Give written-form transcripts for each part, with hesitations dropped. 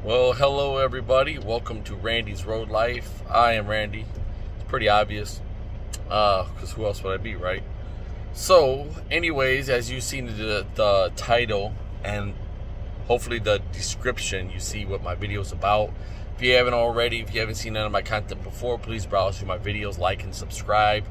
Well, hello everybody. Welcome to Randy's Road Life. I am Randy. It's pretty obvious, because who else would I be, right? So, anyways, as you've seen the title and hopefully the description, you see what my video is about. If you haven't already, if you haven't seen none of my content before, please browse through my videos, like and subscribe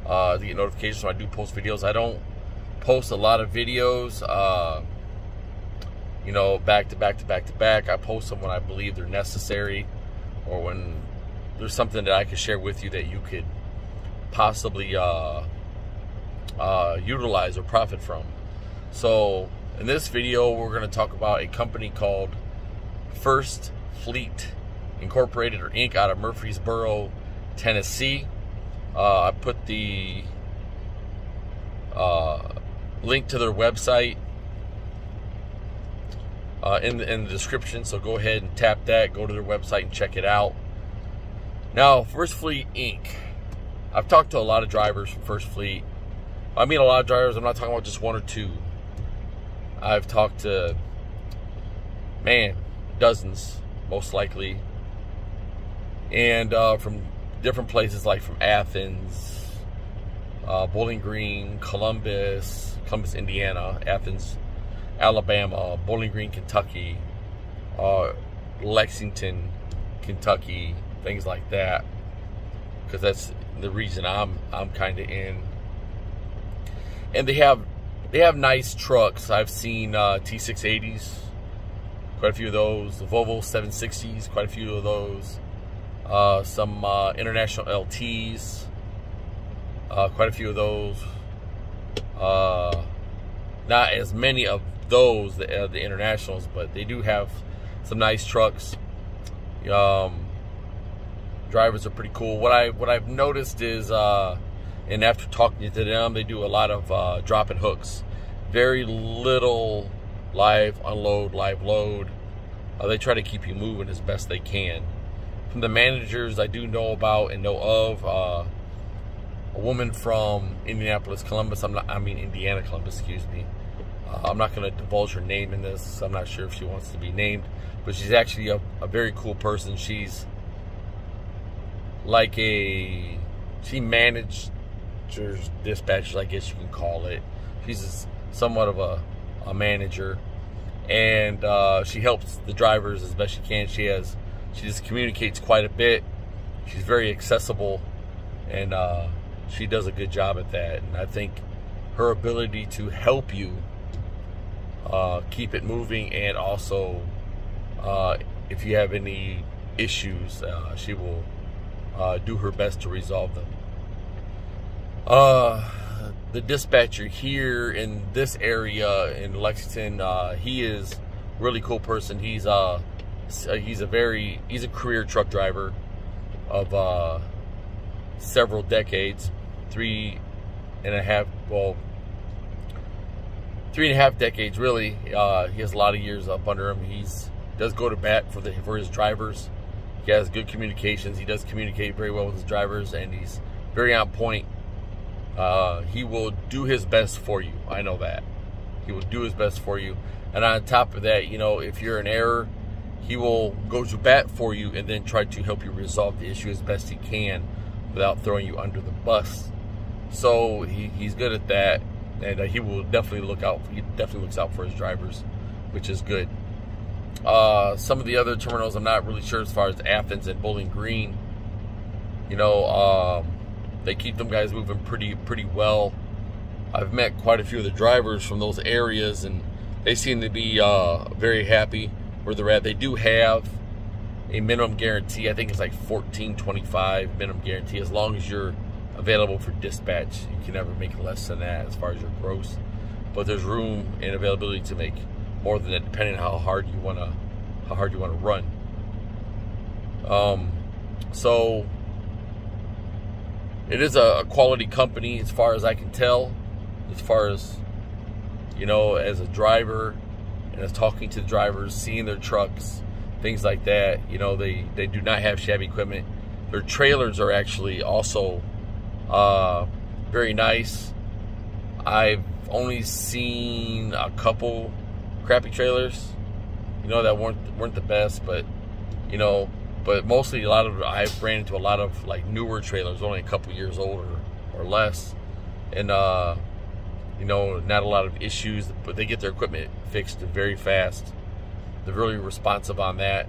to get notifications when I do post videos. I don't post a lot of videos. Back to back. I post them when I believe they're necessary, or when there's something that I could share with you that you could possibly utilize or profit from. So in this video, we're going to talk about a company called First Fleet Incorporated, or Inc., out of Murfreesboro, Tennessee. I put the link to their website in the description, so go ahead and tap that, go to their website and check it out. Now, First Fleet Inc. I've talked to a lot of drivers from First Fleet. I mean a lot of drivers, I'm not talking about just one or two. I've talked to, dozens, most likely. And from different places, like from Athens, Bowling Green, Columbus, Indiana, Athens, Alabama, Bowling Green, Kentucky, Lexington, Kentucky, things like that, because that's the region I'm kind of in. And they have nice trucks. I've seen T680s, quite a few of those. The Volvo 760s, quite a few of those. Some International LTs, quite a few of those. Not as many of those, the Internationals, but they do have some nice trucks. Drivers are pretty cool. What I've noticed is, and after talking to them, they do a lot of drop and hooks. Very little live unload, live load. They try to keep you moving as best they can. From the managers I do know about and know of, a woman from Indiana, Columbus, excuse me. I'm not going to divulge her name in this. I'm not sure if she wants to be named, but she's actually a very cool person. She's like she manages dispatchers, I guess you can call it. She's somewhat of a manager, and she helps the drivers as best she can. She just communicates quite a bit. She's very accessible, and she does a good job at that. And I think her ability to help you keep it moving, and also if you have any issues, she will do her best to resolve them. The dispatcher here in this area in Lexington, he is a really cool person. He's a career truck driver of several decades, 3.5 decades really. He has a lot of years up under him. He does go to bat for his drivers. He has good communications. He does communicate very well with his drivers, and he's very on point. He will do his best for you. I know that. He will do his best for you. And on top of that, if you're in error, he will go to bat for you and then try to help you resolve the issue as best he can without throwing you under the bus. So he's good at that, and he will definitely look out. He definitely looks out for his drivers, which is good. Some of the other terminals, I'm not really sure as far as Athens and Bowling Green. They keep them guys moving pretty well. I've met quite a few of the drivers from those areas, and they seem to be very happy where they're at. They do have a minimum guarantee. I think it's like $14.25 minimum guarantee. As long as you're available for dispatch, you can never make less than that as far as your gross. But there's room and availability to make more than that, depending on how hard you wanna run. So it is a quality company as far as I can tell. As far as as a driver, and as talking to the drivers, seeing their trucks, things like that. They do not have shabby equipment. Their trailers are actually also very nice. I've only seen a couple crappy trailers. that weren't the best, but but mostly I've ran into a lot of like newer trailers, only a couple years old or less, and not a lot of issues, but they get their equipment fixed very fast. They're really responsive on that.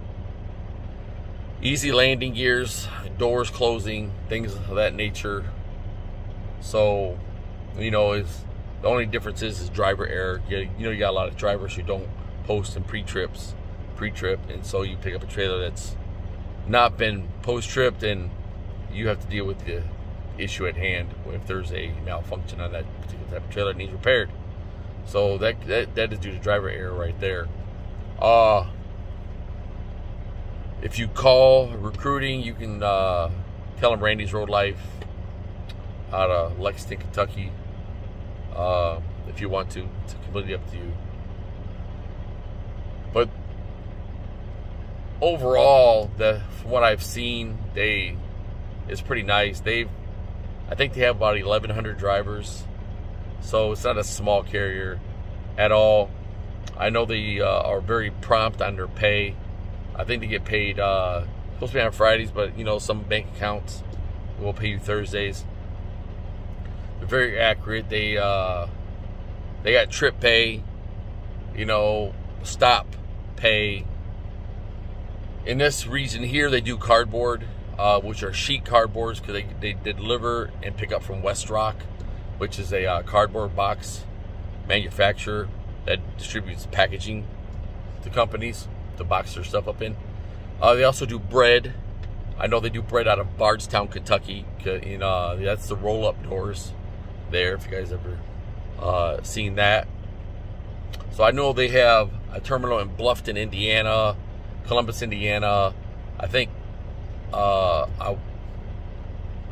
Easy landing gears, doors closing, things of that nature. So, the only difference is driver error. You got a lot of drivers who don't post in pre-trip, and so you pick up a trailer that's not been post-tripped, and you have to deal with the issue at hand if there's a malfunction on that particular type of trailer that needs repaired. So that is due to driver error right there. If you call recruiting, you can tell them Randy's Road Life out of Lexington, Kentucky. If you want to, it's completely up to you. But overall, from what I've seen, it's pretty nice. I think they have about 1,100 drivers, so it's not a small carrier at all. I know they are very prompt on their pay. I think they get paid supposed to be on Fridays, but some bank accounts will pay you Thursdays. They're very accurate. They got trip pay, stop pay. In this region here, they do cardboard, which are sheet cardboards, because they deliver and pick up from Westrock, which is a cardboard box manufacturer that distributes packaging to companies to box their stuff up in. They also do bread. I know they do bread out of Bardstown, Kentucky. That's the roll-up doors there, if you guys ever seen that. So I know they have a terminal in Bluffton, Indiana, Columbus, Indiana. I think I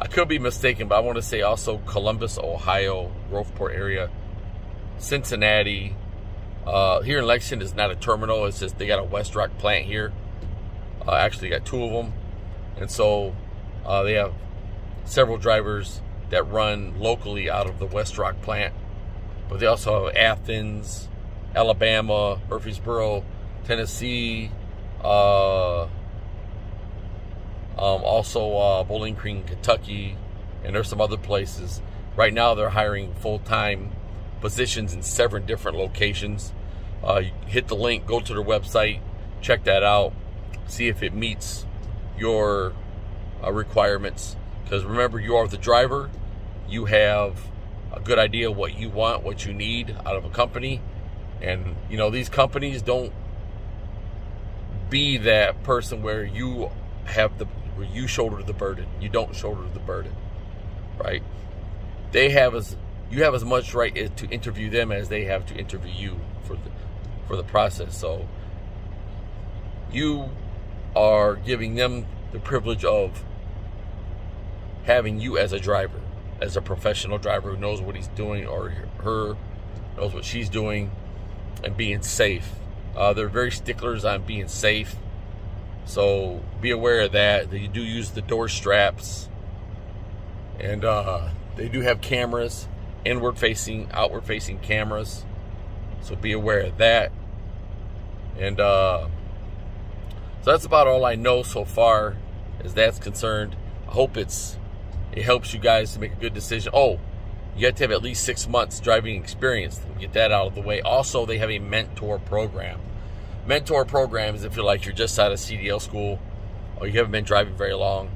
could be mistaken, but I want to say also Columbus, Ohio, Groveport area, Cincinnati. Here in Lexington is not a terminal. It's just they got a Westrock plant here. Actually, got 2 of them, and so they have several drivers that run locally out of the Westrock plant. But they also have Athens, Alabama, Murfreesboro, Tennessee, also Bowling Green, Kentucky, and there's some other places. Right now, they're hiring full-time positions in 7 different locations. You hit the link, go to their website, check that out, see if it meets your requirements. Because remember, you are the driver. You have a good idea what you want, what you need out of a company. And, these companies don't be that person where you shoulder the burden. You don't shoulder the burden, right? You have as much right to interview them as they have to interview you for the process. So you are giving them the privilege of having you as a driver, as a professional driver who knows what he's doing, or her knows what she's doing, and being safe. They're very sticklers on being safe, so be aware of that. They do use the door straps, and they do have cameras, inward facing, outward facing cameras, so be aware of that. And so that's about all I know so far as that's concerned. I hope it helps you guys to make a good decision. Oh, you have to have at least 6 months driving experience to get that out of the way. Also, they have a mentor program. Mentor program is if you're just out of CDL school, or you haven't been driving very long,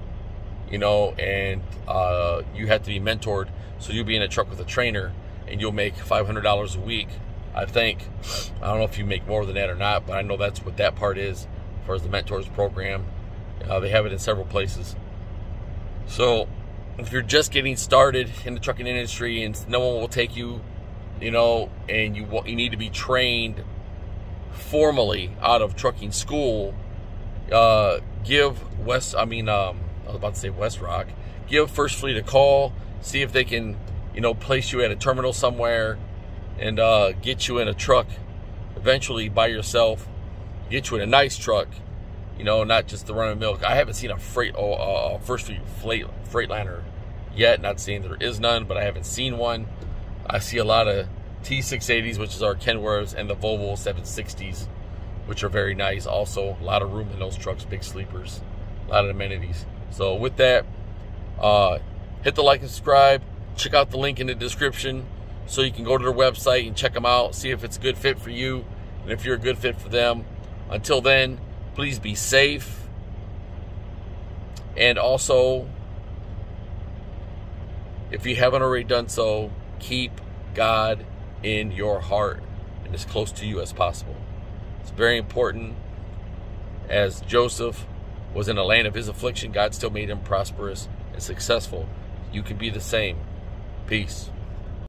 and you have to be mentored. So you'll be in a truck with a trainer, and you'll make $500 a week, I think. I don't know if you make more than that or not, but I know that's what that part is as far as the mentors program. They have it in several places. So if you're just getting started in the trucking industry and no one will take you, and you need to be trained formally out of trucking school, give Westrock, give First Fleet a call, see if they can, place you at a terminal somewhere and get you in a truck eventually by yourself, get you in a nice truck, not just the run of milk. I haven't seen a First Fleet Freightliner yet. Not saying there is none, but I haven't seen one. I see a lot of T680s, which is our Kenworths, and the Volvo 760s. which are very nice. Also, a lot of room in those trucks, big sleepers, a lot of amenities. So with that, hit the like and subscribe. Check out the link in the description so you can go to their website and check them out, see if it's a good fit for you and if you're a good fit for them. Until then, please be safe. And also, if you haven't already done so, keep God in your heart and as close to you as possible. It's very important. As Joseph was in the land of his affliction, God still made him prosperous and successful. You can be the same. Peace.